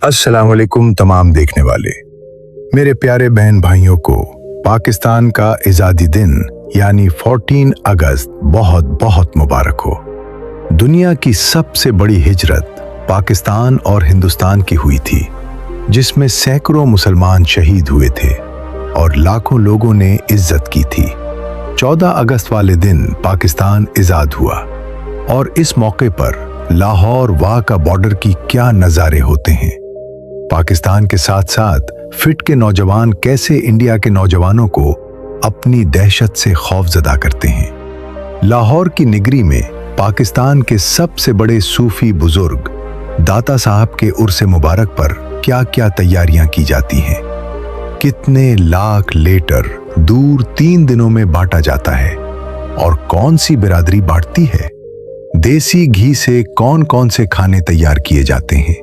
अस्सलाम वालेकुम तमाम देखने वाले। मेरे प्यारे बहन भाइयों को पाकिस्तान का आज़ादी दिन यानी 14 अगस्त बहुत बहुत मुबारक हो। दुनिया की सबसे बड़ी हिजरत पाकिस्तान और हिंदुस्तान की हुई थी, जिसमें सैकड़ों मुसलमान शहीद हुए थे और लाखों लोगों ने इज्जत की थी। 14 अगस्त वाले दिन पाकिस्तान आज़ाद हुआ और इस मौके पर लाहौर वाह का बॉर्डर की क्या नज़ारे होते हैं। पाकिस्तान के साथ साथ फिट के नौजवान कैसे इंडिया के नौजवानों को अपनी दहशत से खौफजदा करते हैं। लाहौर की निगरी में पाकिस्तान के सबसे बड़े सूफी बुजुर्ग दाता साहब के उर्स मुबारक पर क्या क्या तैयारियां की जाती हैं। कितने लाख लीटर दूध 3 दिनों में बांटा जाता है और कौन सी बिरादरी बांटती है। देसी घी से कौन कौन से खाने तैयार किए जाते हैं,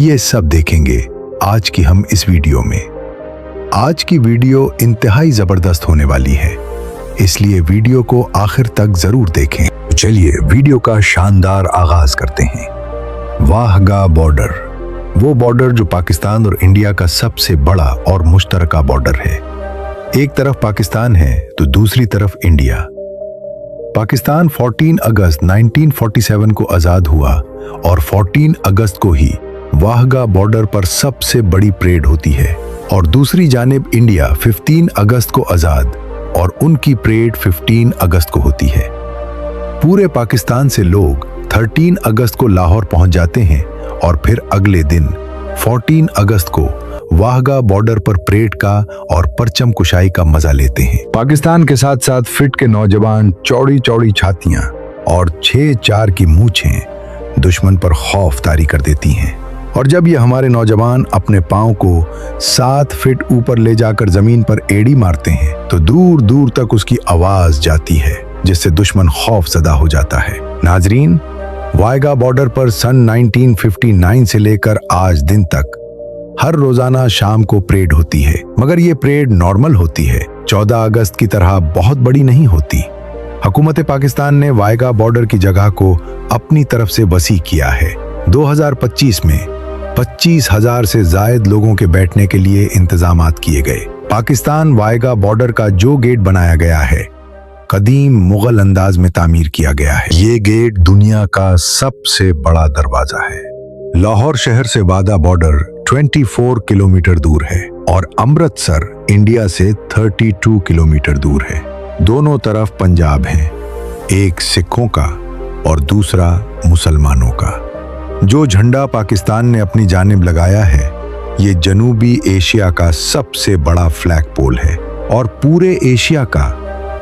ये सब देखेंगे आज की हम इस वीडियो में। आज की वीडियो इंतहाई जबरदस्त होने वाली है, इसलिए वीडियो को आखिर तक जरूर देखें। तो चलिए वीडियो का शानदार आगाज करते हैं। वाहगा बॉर्डर, वो बॉर्डर जो पाकिस्तान और इंडिया का सबसे बड़ा और मुश्तरका बॉर्डर है। एक तरफ पाकिस्तान है तो दूसरी तरफ इंडिया। पाकिस्तान 14 अगस्त 1947 को आजाद हुआ और 14 अगस्त को ही वाहगा बॉर्डर पर सबसे बड़ी परेड होती है और दूसरी जानिब इंडिया 15 अगस्त को आजाद और उनकी परेड 15 अगस्त को होती है। पूरे पाकिस्तान से लोग 13 अगस्त को लाहौर पहुंच जाते हैं और फिर अगले दिन 14 अगस्त को वाहगा बॉर्डर पर परेड का और परचम कुशाई का मजा लेते हैं। पाकिस्तान के साथ साथ फिट के नौजवान चौड़ी चौड़ी छातियां और 6-4 की मूंछें दुश्मन पर खौफ तारी कर देती हैं। और जब ये हमारे नौजवान अपने पांव को 7 फीट ऊपर ले जाकर जमीन पर एड़ी मारते हैं तो दूर दूर तक उसकी आवाज जाती है, जिससे दुश्मन खौफजदा हो जाता है। नाजरीन, वाहगा बॉर्डर पर सन 1959 से लेकर आज दिन तक हर रोजाना शाम को परेड होती है, मगर ये परेड नॉर्मल होती है, 14 अगस्त की तरह बहुत बड़ी नहीं होती। हुकूमत पाकिस्तान ने वाहगा बॉर्डर की जगह को अपनी तरफ से वसी किया है। 2025 में 25,000 से जायद लोगों के बैठने के लिए इंतजामात किए गए। पाकिस्तान वाहगा बॉर्डर का जो गेट बनाया गया है, कदीम मुगल अंदाज में तामीर किया गया है। ये गेट दुनिया का सबसे बड़ा दरवाजा है। लाहौर शहर से वाहगा बॉर्डर 24 किलोमीटर दूर है और अमृतसर इंडिया से 32 किलोमीटर दूर है। दोनों तरफ पंजाब है, एक सिखों का और दूसरा मुसलमानों का। जो झंडा पाकिस्तान ने अपनी जानिब लगाया है, ये जनूबी एशिया का सबसे बड़ा फ्लैग पोल है और पूरे एशिया का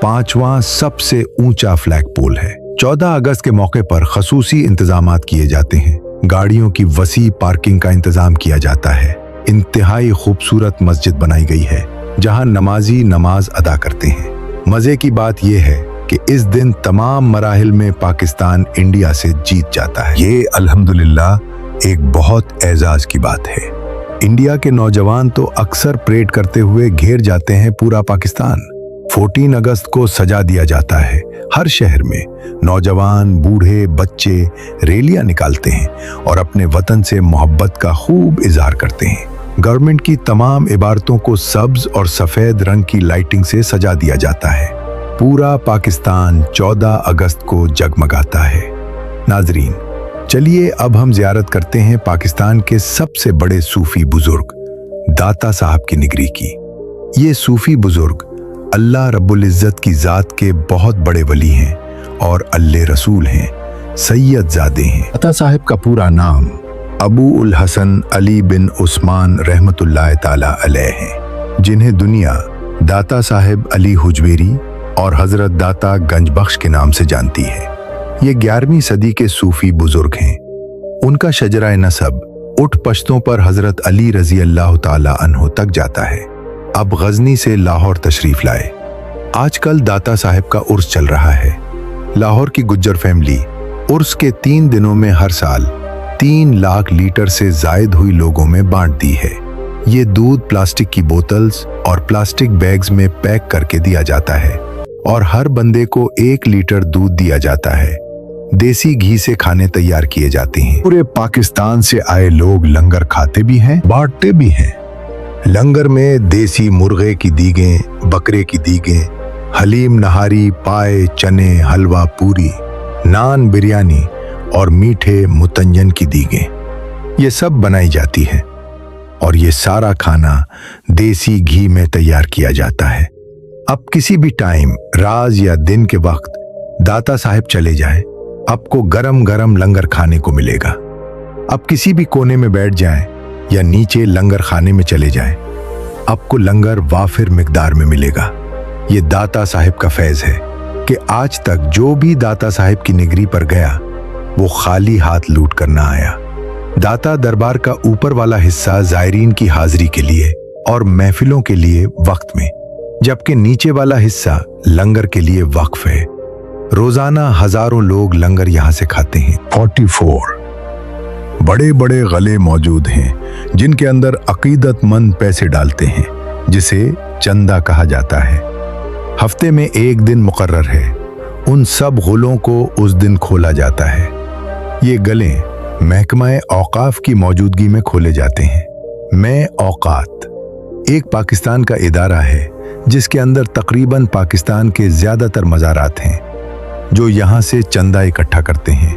5वां सबसे ऊंचा फ्लैग पोल है। 14 अगस्त के मौके पर खसूसी इंतजामात किए जाते हैं। गाड़ियों की वसी पार्किंग का इंतजाम किया जाता है। इंतहाई खूबसूरत मस्जिद बनाई गई है जहां नमाजी नमाज अदा करते हैं। मजे की बात यह है कि इस दिन तमाम मराहिल में पाकिस्तान इंडिया से जीत जाता है। ये अल्हम्दुलिल्लाह एक बहुत एजाज की बात है। इंडिया के नौजवान तो अक्सर परेड करते हुए घेर जाते हैं पूरा पाकिस्तान। 14 अगस्त को सजा दिया जाता है। हर शहर में नौजवान, बूढ़े, बच्चे रैलियां निकालते हैं और अपने वतन से मोहब्बत का खूब इजहार करते हैं। गवर्नमेंट की तमाम इबारतों को सब्ज और सफेद रंग की लाइटिंग से सजा दिया जाता है। पूरा पाकिस्तान 14 अगस्त को जगमगाता है। नाजरीन, चलिए अब हम जियारत करते हैं पाकिस्तान के सबसे बड़े सूफी बुजुर्ग दाता साहब की निगरी की। ये सूफी बुजुर्ग अल्लाह रब्बुल इज़्ज़त की ज़ात के बहुत बड़े वली हैं और अल्लाह रसूल हैं, सैयद ज़ादे हैं। दाता साहब का पूरा नाम अबू उल हसन अली बिन उस्मान रहमतुल्लाह ताला अलैह है, जिन्हें दुनिया दाता साहब अली हुजवेरी और हजरत दाता गंजबख्श के नाम से जानती है। ये 11वीं सदी के सूफी बुजुर्ग हैं। उनका शजरा नसब उठ पश्तों पर हजरत अली रजी अल्लाह ताला अन्हो तक जाता है। अब गजनी से लाहौर तशरीफ लाए। आजकल दाता साहब का उर्स चल रहा है। लाहौर की गुज्जर फैमिली उर्स के 3 दिनों में हर साल 3 लाख लीटर से जायद हुई लोगों में बांट दी है। ये दूध प्लास्टिक की बोतल्स और प्लास्टिक बैग्स में पैक करके दिया जाता है और हर बंदे को 1 लीटर दूध दिया जाता है। देसी घी से खाने तैयार किए जाते हैं। पूरे पाकिस्तान से आए लोग लंगर खाते भी हैं, बांटते भी हैं। लंगर में देसी मुर्गे की दीगें, बकरे की दीगें, हलीम नहारी, पाए, चने, हलवा पूरी, नान, बिरयानी और मीठे मुतंजन की दीगें, ये सब बनाई जाती है और ये सारा खाना देसी घी में तैयार किया जाता है। अब किसी भी टाइम, रात या दिन के वक्त दाता साहब चले जाएं, आपको गरम गरम लंगर खाने को मिलेगा। आप किसी भी कोने में बैठ जाएं या नीचे लंगर खाने में चले जाएं, आपको लंगर वाफिर मिकदार में मिलेगा। ये दाता साहब का फैज है कि आज तक जो भी दाता साहब की निगरी पर गया वो खाली हाथ लूट कर ना आया। दाता दरबार का ऊपर वाला हिस्सा जायरीन की हाजिरी के लिए और महफिलों के लिए वक्त में, जबकि नीचे वाला हिस्सा लंगर के लिए वक्फ है। रोजाना हजारों लोग लंगर यहां से खाते हैं। 44 बड़े बड़े गले मौजूद हैं जिनके अंदर अकीदतमंद पैसे डालते हैं, जिसे चंदा कहा जाता है। हफ्ते में एक दिन मुकर्रर है, उन सब गुलों को उस दिन खोला जाता है। ये गले महकमा औकाफ की मौजूदगी में खोले जाते हैं। मैं औकात एक पाकिस्तान का इदारा है जिसके अंदर तकरीबन पाकिस्तान के ज्यादातर मज़ारात हैं, जो यहाँ से चंदा इकट्ठा करते हैं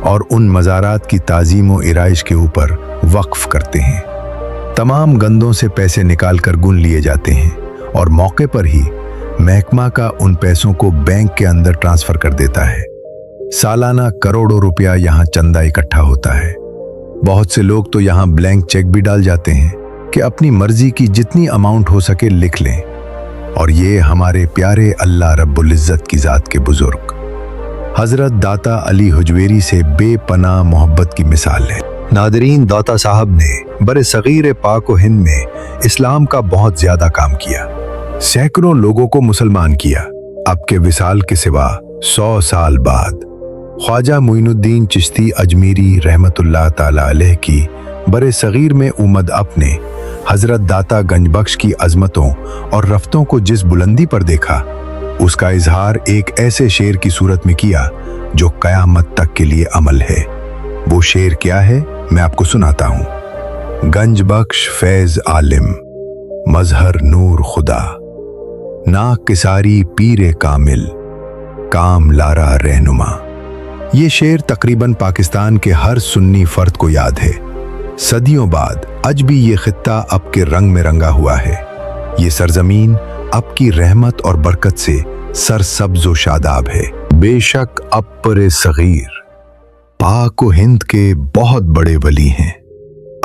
और उन मज़ारात की ताज़ीम व इराइश के ऊपर वक्फ करते हैं। तमाम गंदों से पैसे निकाल कर गुन लिए जाते हैं और मौके पर ही महकमा का उन पैसों को बैंक के अंदर ट्रांसफ़र कर देता है। सालाना करोड़ों रुपया यहाँ चंदा इकट्ठा होता है। बहुत से लोग तो यहाँ ब्लैंक चेक भी डाल जाते हैं कि अपनी मर्जी की जितनी अमाउंट हो सके लिख लें। और ये हमारे प्यारे अल्लाह रब्बुल इज़्ज़त की ज़ात के बुजुर्ग हज़रत दाता अली हुजवेरी से बेपनाह मोहब्बत की मिसाल है। नादरीन, दाता साहब ने बरे सगीर पाक व हिंद में इस्लाम का बहुत ज़्यादा काम किया, सैकड़ों लोगों को मुसलमान किया। आपके विसाल के सिवा 100 साल बाद ख्वाजा मुइनुद्दीन चिश्ती अजमीरी रहमतुल्लाह ताला अलैह की बरे सगीर में उमद अपने हज़रत दाता गंजबख्श की अज़मतों और रफ्तों को जिस बुलंदी पर देखा, उसका इजहार एक ऐसे शेर की सूरत में किया जो क़यामत तक के लिए अमल है। वो शेर क्या है, मैं आपको सुनाता हूँ। गंजबख्श फैज़ आलिम, मजहर नूर खुदा, ना किसारी पीरे कामिल, काम लारा रहनुमा। ये शेर तकरीबन पाकिस्तान के हर सुन्नी फर्द को याद है। सदियों बाद आज भी ये खित्ता अब के रंग में रंगा हुआ है। ये सरजमीन अब की रहमत और बरकत से सरसब्ज़ व शादाब है। बेशक अब पर सगीर पाक व हिंद के बहुत बड़े वली हैं।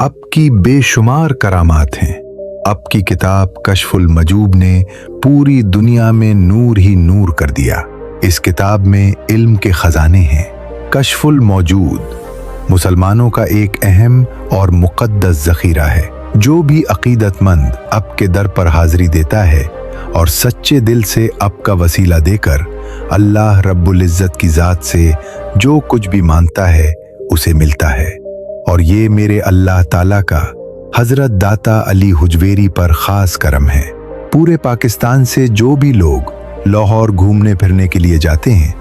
अब की बेशुमार करामात हैं। अब की किताब कशफुल मजूब ने पूरी दुनिया में नूर ही नूर कर दिया। इस किताब में इल्म के खजाने हैं। कशफुल मौजूद मुसलमानों का एक अहम और मुक़द्दस ज़ख़ीरा है। जो भी अक़ीदतमंद अब के दर पर हाज़िरी देता है और सच्चे दिल से अब का वसीला देकर अल्लाह रब्बुल इज़्ज़त की ज़ात से जो कुछ भी मांगता है उसे मिलता है। और ये मेरे अल्लाह ताला का हज़रत दाता अली हुजवेरी पर ख़ास करम है। पूरे पाकिस्तान से जो भी लोग लाहौर घूमने फिरने के लिए जाते हैं,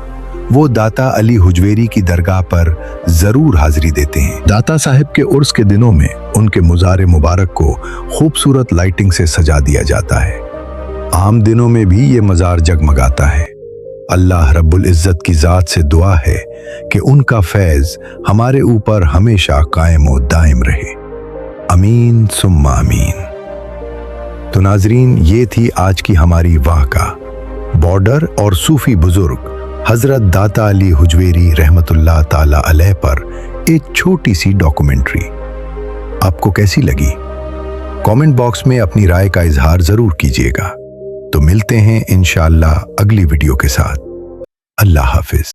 वो दाता अली हुजवेरी की दरगाह पर जरूर हाजिरी देते हैं। दाता साहब के उर्स के दिनों में उनके मुज़ार मुबारक को खूबसूरत लाइटिंग से सजा दिया जाता है। आम दिनों में भी ये मज़ार जगमगाता है। अल्लाह रब्बुल इज़्ज़त की ज़ात से दुआ है कि उनका फैज़ हमारे ऊपर हमेशा कायम व दायम रहे। अमीन सुम्मा अमीन। तो नाजरीन, ये थी आज की हमारी वाक़ा बॉर्डर और सूफी बुजुर्ग हज़रत दाता अली हुजवेरी रहमतुल्लाह ताला अलैह पर एक छोटी सी डॉक्यूमेंट्री। आपको कैसी लगी? कमेंट बॉक्स में अपनी राय का इजहार जरूर कीजिएगा। तो मिलते हैं इंशाअल्लाह अगली वीडियो के साथ। अल्लाह हाफिज।